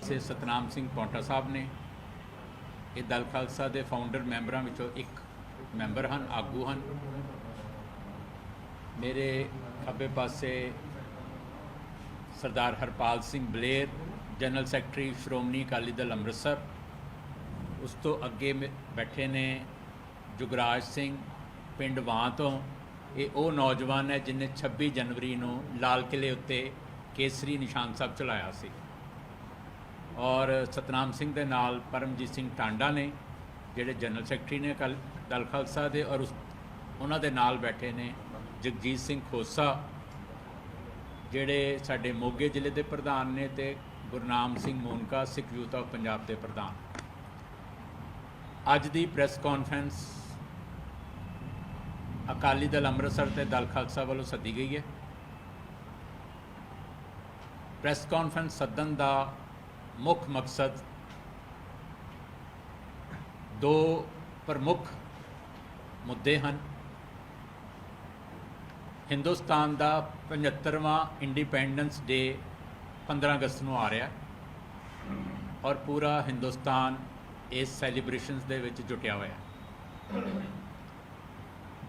से सतनाम सिंह पौंटा साहब ने ये दल खालसा के फाउंडर मैंबरों विचों एक मैंबर हैं, आगू हैं। मेरे खब्बे पासे सरदार हरपाल सिंह बलेर, जनरल सैकटरी श्रोमणी अकाली दल अमृतसर। उस तो अगे बैठे ने जुगराज सिंह पिंड वां तो। ये वो नौजवान है जिन्हें 26 जनवरी को लाल किले उत्ते केसरी निशान साहब चलाया सी। और सतनाम सिंह के नाल परमजीत सिंह टांडा ने जिहड़े जनरल सैकटरी ने दल खालसा दे, और उन्हां दे नाल बैठे ने जगजीत सिंह खोसा जिहड़े साडे मोगे जिले के प्रधान ने, ते गुरनाम सिंह मूनका सिख यूथ ऑफ पंजाब के प्रधान। अज की प्रैस कॉन्फ्रेंस अकाली दल अमृतसर ते दल खालसा वालों सदी गई है। प्रैस कॉन्फ्रेंस सदन का मुख मकसद दो प्रमुख मुद्दे हैं। हिंदुस्तान का 75वां इंडिपेंडेंस डे 15 अगस्त को आ रहा है और पूरा हिंदुस्तान इस सैलीब्रेशनस दे विच जुटिया हुआ है।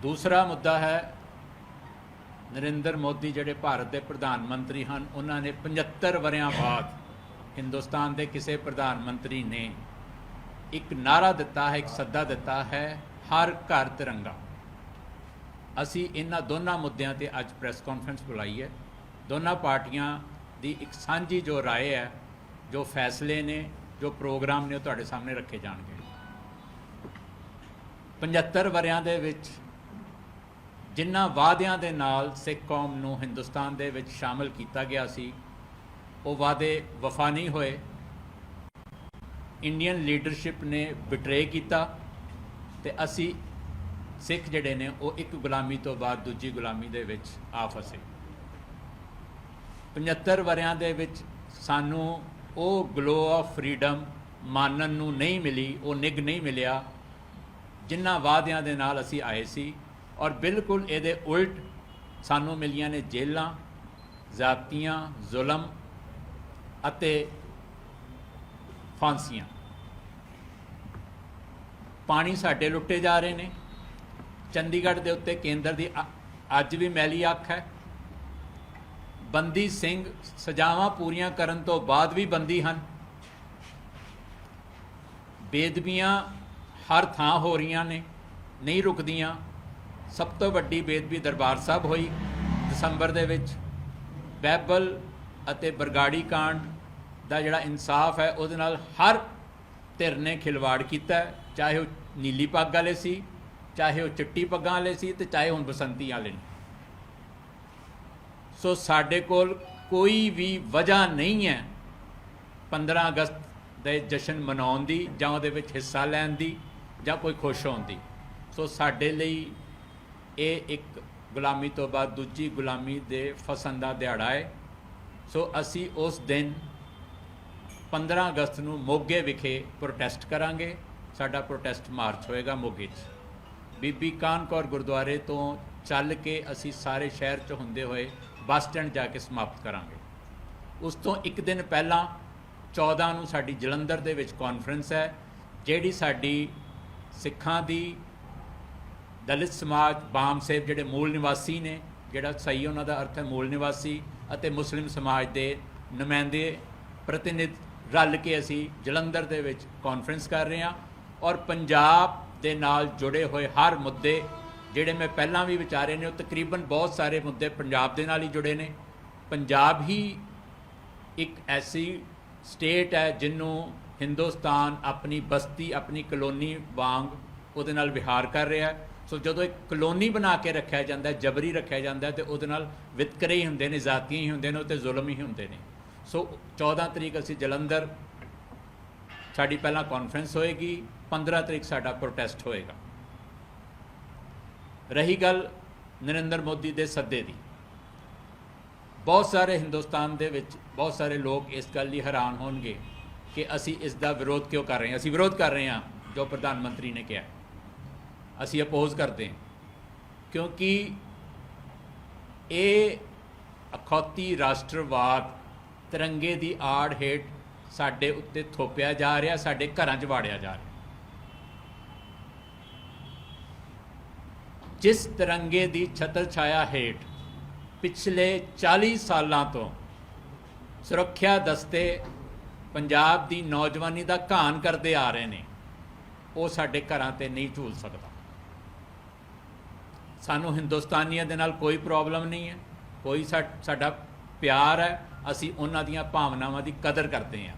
दूसरा मुद्दा है नरेंद्र मोदी जिहड़े भारत के प्रधानमंत्री हैं, उन्होंने 75 वरियां बाद हिंदुस्तान के किसी प्रधानमंत्री ने एक नारा दिता है, एक सद्दा दिता है, हर घर तिरंगा। असी इन्हां दोनों मुद्दों पर अज प्रैस कॉन्फ्रेंस बुलाई है। दोनों पार्टियां की एक सांझी जो राय है, जो फैसले ने, जो प्रोग्राम ने, तुहाडे सामने रखे जाएंगे। 75 वरियां दे विच जिन्हां वादियां दे नाल सिख कौम नूं हिंदुस्तान दे विच शामिल किया गया सी, वो वादे वफा नहीं होए। इंडियन लीडरशिप ने बिट्रे किया ते असी सिख जिहड़े ने वो एक गुलामी तो बाद दूजी गुलामी दे विच आ फसे। 75 वरियां दे विच सानू वो ग्लो ऑफ फ्रीडम मानन नूं नहीं मिली, वो निग नहीं मिलिया जिन्हां वादियां दे नाल असी आए सी। और बिल्कुल ये उल्ट सानू मिलियां ने जेलां, ज़ातियां, जुलम अते फांसियां। पानी साडे लुट्टे जा रहे हैं। चंडीगढ़ के उत्ते केंद्र की अज भी मैली अख है। बंदी सिंह सजावां पूरियां करन तो बाद भी बंदी हैं। बेदबियां हर थां हो रही ने, नहीं रुकदियां। सब तो वड्डी बेदबी दरबार साहब हुई दसंबर दे विच। बैबल अते बरगाड़ी कांड का जिहड़ा इंसाफ है उहदे नाल हर धिर ने खिलवाड़ किया, चाहे वह नीली पग वाले सी, चाहे वह चिट्टी पग्गां वाले सी, ते चाहे हुण बसंती वाले ने। सो साडे कोल कोई भी वजह नहीं है 15 अगस्त के जश्न मनाउण दी, जां उहदे विच हिस्सा लैण दी, जां कोई खुश होण दी। सो साडे लई ये एक गुलामी तो बाद दूजी गुलामी दे फसन का दिहाड़ा है। सो असी उस दिन 15 अगस्त को मोगे विखे प्रोटेस्ट करांगे। साडा प्रोटेस्ट मार्च होएगा मोगे च। बीबी कान कौर गुरुद्वारे तो चल के असी सारे शहर च हुंदे होए बस स्टैंड जाके समाप्त करांगे। उस तो एक दिन पहला 14 नूं साडी जलंधर दे विच कॉन्फ्रेंस है, जिहड़ी साडी सिखां दी, दलित समाज, बाम सेब जिहड़े मूल निवासी ने, जिहड़ा सही उन्हां दा अर्थ है मूल निवासी, अते मुस्लिम समाज के नुमाइंदे प्रतिनिध रल के असी जलंधर दे विच कॉन्फ्रेंस कर रहे हैं। और पंजाब दे नाल जुड़े हुए हर मुद्दे जिहड़े मैं पहलां भी विचारे ने, तकरीबन बहुत सारे मुद्दे पंजाब दे नाल ही जुड़े ने। पंजाब ही एक ऐसी स्टेट है जिन्हों हिंदुस्तान अपनी बस्ती, अपनी कलोनी वांग उहदे नाल विहार कर रहा है। सो जो एक कलोनी बना के रखा जाता है, जबरी रखा जाता है, तो उहदे नाल वितकरे ही होंदे ने, जातियां ही होंदे ने, ते जुल्म ही होंदे ने। सो 14 तरीक असी जलंधर साड़ी पहला कॉन्फ्रेंस होएगी, 15 तरीक साड़ा प्रोटेस्ट होएगा। रही गल नरेंद्र मोदी के सद्दे की, बहुत सारे हिंदुस्तान दे विच बहुत सारे लोग इस गल ही हैरान होणगे कि असी इसका विरोध क्यों कर रहे हैं। असी विरोध कर रहे हैं जो प्रधानमंत्री ने कहा, असी अपोज करते हैं, क्योंकि ये अखौती राष्ट्रवाद तिरंगे की आड़ हेठ ਸਾਡੇ ਉੱਤੇ ਥੋਪਿਆ ਜਾ ਰਿਹਾ, ਸਾਡੇ ਘਰਾਂ 'ਚ ਵਾੜਿਆ ਜਾ ਰਿਹਾ। ਜਿਸ ਤਿਰੰਗੇ ਦੀ ਛਤਰ ਛਾਇਆ ਹੇਠ ਪਿਛਲੇ 40 ਸਾਲਾਂ ਤੋਂ ਸੁਰੱਖਿਆ ਦਸਤੇ ਪੰਜਾਬ ਦੀ ਨੌਜਵਾਨੀ ਦਾ ਘਾਣ ਕਰਦੇ ਆ ਰਹੇ ਨੇ, ਉਹ ਸਾਡੇ ਘਰਾਂ ਤੇ ਨਹੀਂ ਝੂਲ ਸਕਦਾ। ਸਾਨੂੰ ਹਿੰਦੁਸਤਾਨੀਆਂ ਦੇ ਨਾਲ ਕੋਈ ਪ੍ਰੋਬਲਮ ਨਹੀਂ ਹੈ, ਕੋਈ ਸਾਡਾ ਪਿਆਰ ਹੈ, ਅਸੀਂ ਉਹਨਾਂ ਦੀਆਂ ਭਾਵਨਾਵਾਂ ਦੀ ਕਦਰ ਕਰਦੇ ਹਾਂ।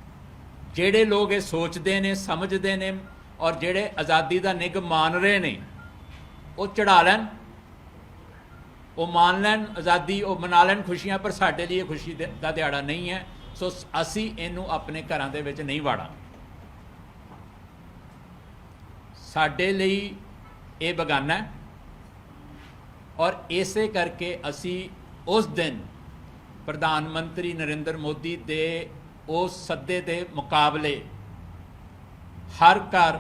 ਜਿਹੜੇ ਲੋਕ ਇਹ ਸੋਚਦੇ ਨੇ, ਸਮਝਦੇ ਨੇ ਔਰ ਜਿਹੜੇ ਆਜ਼ਾਦੀ ਦਾ ਨਿੱਘ ਮਾਣ ਰਹੇ ਨੇ, ਉਹ ਚੜ੍ਹਾ ਲੈਣ, ਉਹ ਮਾਣ ਲੈਣ ਆਜ਼ਾਦੀ, ਉਹ ਮਨਾ ਲੈਣ ਖੁਸ਼ੀਆਂ, ਪਰ ਸਾਡੇ ਲਈ ਇਹ ਖੁਸ਼ੀ ਦਾ ਦਿਹਾੜਾ ਨਹੀਂ ਹੈ। ਸੋ ਅਸੀਂ ਇਹਨੂੰ ਆਪਣੇ ਘਰਾਂ ਦੇ ਵਿੱਚ ਨਹੀਂ ਵਾੜਾਂਗੇ। ਸਾਡੇ ਲਈ ਇਹ ਬੇਗਾਨਾ ਹੈ ਔਰ ਇਸੇ ਕਰਕੇ ਅਸੀਂ ਉਸ ਦਿਨ ਪ੍ਰਧਾਨ ਮੰਤਰੀ ਨਰਿੰਦਰ ਮੋਦੀ ਦੇ ਉਸ ਸੱਦੇ ਦੇ ਮੁਕਾਬਲੇ ਹਰ ਘਰ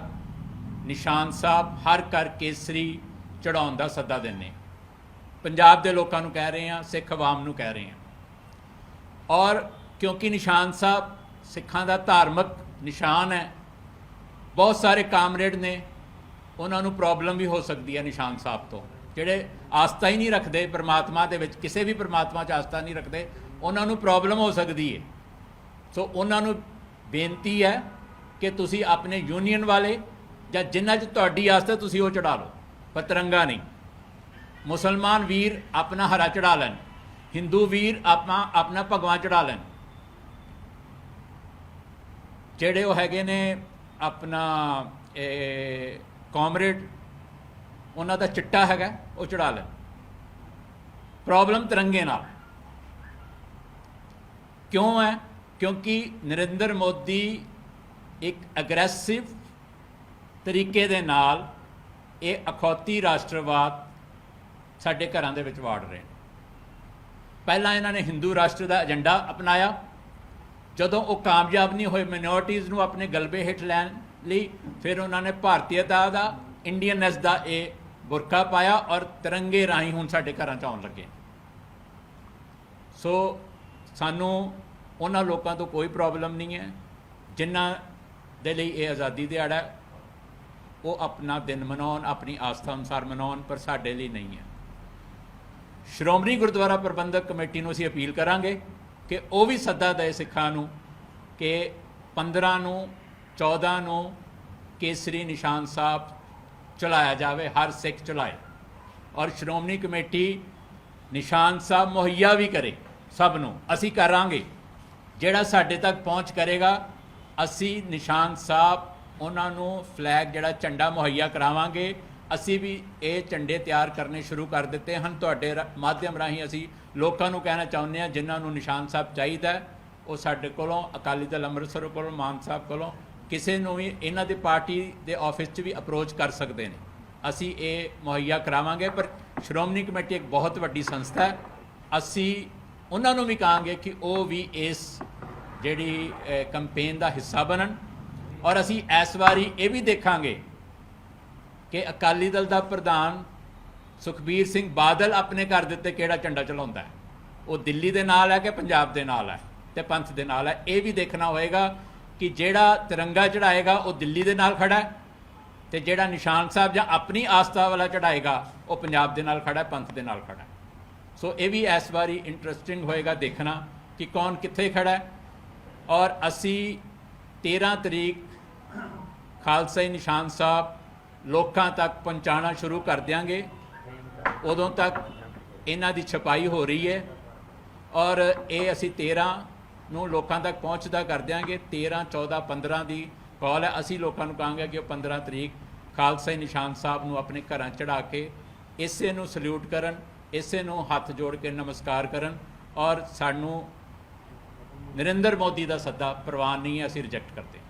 ਨਿਸ਼ਾਨ ਸਾਹਿਬ, ਹਰ ਘਰ ਕੇਸਰੀ ਚੜਾਉਣ ਦਾ ਸੱਦਾ ਦਿੰਦੇ। ਪੰਜਾਬ ਦੇ ਲੋਕਾਂ ਨੂੰ ਕਹਿ ਰਹੇ ਹਾਂ, ਸਿੱਖ ਆਵਾਮ ਨੂੰ ਕਹਿ ਰਹੇ ਹਾਂ। ਔਰ ਕਿਉਂਕਿ ਨਿਸ਼ਾਨ ਸਾਹਿਬ ਸਿੱਖਾਂ ਦਾ ਧਾਰਮਿਕ ਨਿਸ਼ਾਨ ਹੈ, ਬਹੁਤ ਸਾਰੇ ਕਾਮਰੇਡ ਨੇ, ਉਹਨਾਂ ਨੂੰ ਪ੍ਰੋਬਲਮ ਵੀ ਹੋ ਸਕਦੀ ਹੈ ਨਿਸ਼ਾਨ ਸਾਹਿਬ ਤੋਂ, ਜਿਹੜੇ ਆਸਥਾ ਹੀ ਨਹੀਂ ਰੱਖਦੇ ਪਰਮਾਤਮਾ ਦੇ ਵਿੱਚ, ਕਿਸੇ ਵੀ ਪਰਮਾਤਮਾ 'ਚ ਆਸਥਾ ਨਹੀਂ ਰੱਖਦੇ, ਉਹਨਾਂ ਨੂੰ ਪ੍ਰੋਬਲਮ ਹੋ ਸਕਦੀ ਹੈ। ਸੋ ਉਹਨਾਂ ਨੂੰ ਬੇਨਤੀ ਹੈ ਕਿ ਤੁਸੀਂ ਆਪਣੇ ਯੂਨੀਅਨ ਵਾਲੇ ਜਾਂ ਜਿਨ੍ਹਾਂ 'ਚ ਤੁਹਾਡੀ ਆਸਥਾ ਤੁਸੀਂ ਉਹ ਚੜ੍ਹਾ ਲਓ, ਪਰ ਤਿਰੰਗਾ ਨਹੀਂ। ਮੁਸਲਮਾਨ ਵੀਰ ਆਪਣਾ ਹਰਾ ਚੜ੍ਹਾ ਲੈਣ, ਹਿੰਦੂ ਵੀਰ ਆਪਣਾ ਭਗਵਾਨ ਚੜ੍ਹਾ ਲੈਣ, ਜਿਹੜੇ ਉਹ ਹੈਗੇ ਨੇ ਆਪਣਾ ਕਾਮਰੇਡ, ਉਹਨਾਂ ਦਾ ਚਿੱਟਾ ਹੈਗਾ, ਉਹ ਚੜ੍ਹਾ ਲੈਣ। ਪ੍ਰੋਬਲਮ ਤਿਰੰਗੇ ਨਾਲ ਕਿਉਂ ਹੈ? ਕਿਉਂਕਿ ਨਰਿੰਦਰ ਮੋਦੀ ਇੱਕ ਅਗਰੈਸਿਵ ਤਰੀਕੇ ਦੇ ਨਾਲ ਇਹ ਅਖੌਤੀ ਰਾਸ਼ਟਰਵਾਦ ਸਾਡੇ ਘਰਾਂ ਦੇ ਵਿੱਚ ਵਾੜ ਰਹੇ ਨੇ। ਪਹਿਲਾਂ ਇਹਨਾਂ ਨੇ ਹਿੰਦੂ ਰਾਸ਼ਟਰ ਦਾ ਏਜੰਡਾ ਅਪਣਾਇਆ, ਜਦੋਂ ਉਹ ਕਾਮਯਾਬ ਨਹੀਂ ਹੋਏ ਮਿਨੋਰਟੀਜ਼ ਨੂੰ ਆਪਣੇ ਗਲਬੇ ਹੇਠ ਲੈਣ ਲਈ, ਫਿਰ ਉਹਨਾਂ ਨੇ ਭਾਰਤੀਅਤਾ ਦਾ, ਇੰਡੀਅਨਨੈਸ ਦਾ ਇਹ ਬੁਰਕਾ ਪਾਇਆ ਔਰ ਤਿਰੰਗੇ ਰਾਹੀਂ ਹੁਣ ਸਾਡੇ ਘਰਾਂ 'ਚ ਆਉਣ ਲੱਗੇ। ਸੋ ਸਾਨੂੰ ਉਹਨਾਂ ਲੋਕਾਂ ਤੋਂ ਕੋਈ ਪ੍ਰੋਬਲਮ ਨਹੀਂ ਹੈ ਜਿਨ੍ਹਾਂ ਦੇ ਲਈ ਇਹ ਆਜ਼ਾਦੀ ਦਿਹਾੜਾ, ਉਹ ਆਪਣਾ ਦਿਨ ਮਨਾਉਣ, ਆਪਣੀ ਆਸਥਾ ਅਨੁਸਾਰ ਮਨਾਉਣ, ਪਰ ਸਾਡੇ ਲਈ ਨਹੀਂ ਹੈ। ਸ਼੍ਰੋਮਣੀ ਗੁਰਦੁਆਰਾ ਪ੍ਰਬੰਧਕ ਕਮੇਟੀ ਨੂੰ ਅਸੀਂ ਅਪੀਲ ਕਰਾਂਗੇ ਕਿ ਉਹ ਵੀ ਸੱਦਾ ਦੇ ਸਿੱਖਾਂ ਨੂੰ ਕਿ 15 ਨੂੰ 14 ਨੂੰ ਕੇਸਰੀ ਨਿਸ਼ਾਨ ਸਾਹਿਬ ਚਲਾਇਆ ਜਾਵੇ, ਹਰ ਸਿੱਖ ਚਲਾਏ, ਔਰ ਸ਼੍ਰੋਮਣੀ ਕਮੇਟੀ ਨਿਸ਼ਾਨ ਸਾਹਿਬ ਮੁਹੱਈਆ ਵੀ ਕਰੇ ਸਭ ਨੂੰ। ਅਸੀਂ ਕਰਾਂਗੇ, ਜਿਹੜਾ ਸਾਡੇ ਤੱਕ ਪਹੁੰਚ ਕਰੇਗਾ, ਅਸੀਂ ਨਿਸ਼ਾਨ ਸਾਹਿਬ ਉਹਨਾਂ ਨੂੰ ਫਲੈਗ ਜਿਹੜਾ ਝੰਡਾ ਮੁਹੱਈਆ ਕਰਾਵਾਂਗੇ। ਅਸੀਂ ਵੀ ਇਹ ਝੰਡੇ ਤਿਆਰ ਕਰਨੇ ਸ਼ੁਰੂ ਕਰ ਦਿੱਤੇ ਹਨ। ਤੁਹਾਡੇ ਮਾਧਿਅਮ ਰਾਹੀਂ ਅਸੀਂ ਲੋਕਾਂ ਨੂੰ ਕਹਿਣਾ ਚਾਹੁੰਦੇ ਹਾਂ, ਜਿਨ੍ਹਾਂ ਨੂੰ ਨਿਸ਼ਾਨ ਸਾਹਿਬ ਚਾਹੀਦਾ, ਉਹ ਸਾਡੇ ਕੋਲੋਂ, ਅਕਾਲੀ ਦਲ ਅੰਮ੍ਰਿਤਸਰ ਕੋਲੋਂ, ਮਾਨ ਸਾਹਿਬ ਕੋਲੋਂ, ਕਿਸੇ ਨੂੰ ਵੀ ਇਹਨਾਂ ਦੇ ਪਾਰਟੀ ਦੇ ਆਫਿਸ 'ਚ ਵੀ ਅਪਰੋਚ ਕਰ ਸਕਦੇ ਨੇ। ਅਸੀਂ ਇਹ ਮੁਹੱਈਆ ਕਰਾਵਾਂਗੇ। ਪਰ ਸ਼੍ਰੋਮਣੀ ਕਮੇਟੀ ਇੱਕ ਬਹੁਤ ਵੱਡੀ ਸੰਸਥਾ ਹੈ, ਅਸੀਂ ਉਹਨਾਂ ਨੂੰ ਵੀ ਕਹਾਂਗੇ ਕਿ ਉਹ ਵੀ ਇਸ ਜਿਹੜੀ ਕੰਪੇਨ ਦਾ ਹਿੱਸਾ ਬਣਨ। ਔਰ ਅਸੀਂ ਇਸ ਵਾਰੀ ਇਹ ਵੀ ਦੇਖਾਂਗੇ ਕਿ ਅਕਾਲੀ ਦਲ ਦਾ ਪ੍ਰਧਾਨ ਸੁਖਬੀਰ ਸਿੰਘ ਬਾਦਲ ਆਪਣੇ ਘਰ ਦੇ ਉੱਤੇ ਕਿਹੜਾ ਝੰਡਾ ਚਲਾਉਂਦਾ ਹੈ, ਉਹ ਦਿੱਲੀ ਦੇ ਨਾਲ ਹੈ ਕਿ ਪੰਜਾਬ ਦੇ ਨਾਲ ਹੈ ਤੇ ਪੰਥ ਦੇ ਨਾਲ ਹੈ। ਇਹ ਵੀ ਦੇਖਣਾ ਹੋਏਗਾ ਕਿ ਜਿਹੜਾ ਤਿਰੰਗਾ ਚੜਾਏਗਾ ਉਹ ਦਿੱਲੀ ਦੇ ਨਾਲ ਖੜਾ ਹੈ, ਤੇ ਜਿਹੜਾ ਨਿਸ਼ਾਨ ਸਾਹਿਬ ਜਾਂ ਆਪਣੀ ਆਸਥਾ ਵਾਲਾ ਚੜਾਏਗਾ ਉਹ ਪੰਜਾਬ ਦੇ ਨਾਲ ਖੜਾ ਹੈ, ਪੰਥ ਦੇ ਨਾਲ ਖੜਾ ਹੈ। ਸੋ ਇਹ ਵੀ ਇਸ ਵਾਰੀ ਇੰਟਰਸਟਿੰਗ ਹੋਏਗਾ ਦੇਖਣਾ ਕਿ ਕੌਣ ਕਿੱਥੇ ਖੜਾ ਹੈ। ਔਰ ਅਸੀਂ 13 ਤਰੀਕ ਖਾਲਸਾਈ ਨਿਸ਼ਾਨ ਸਾਹਿਬ ਲੋਕਾਂ ਤੱਕ ਪਹੁੰਚਾਉਣਾ ਸ਼ੁਰੂ ਕਰ ਦਿਆਂਗੇ। ਉਦੋਂ ਤੱਕ ਇਹਨਾਂ ਦੀ ਛਪਾਈ ਹੋ ਰਹੀ ਹੈ ਔਰ ਇਹ ਅਸੀਂ 13 ਨੂੰ ਲੋਕਾਂ ਤੱਕ ਪਹੁੰਚਦਾ ਕਰ ਦਿਆਂਗੇ। 13, 14, 15 ਦੀ ਕਾਲ ਹੈ। ਅਸੀਂ ਲੋਕਾਂ ਨੂੰ ਕਹਾਂਗੇ ਕਿ ਉਹ 15 ਤਰੀਕ ਖਾਲਸਾਈ ਨਿਸ਼ਾਨ ਸਾਹਿਬ ਨੂੰ ਆਪਣੇ ਘਰਾਂ ਚੜ੍ਹਾ ਕੇ ਇਸੇ ਨੂੰ ਸਲੂਟ ਕਰਨ, ਇਸੇ ਨੂੰ ਹੱਥ ਜੋੜ ਕੇ ਨਮਸਕਾਰ ਕਰਨ। ਔਰ ਸਾਨੂੰ ਨਰਿੰਦਰ ਮੋਦੀ ਦਾ ਸੱਦਾ ਪ੍ਰਵਾਨ ਨਹੀਂ ਹੈ, ਅਸੀਂ ਰਿਜੈਕਟ ਕਰਦੇ ਹਾਂ।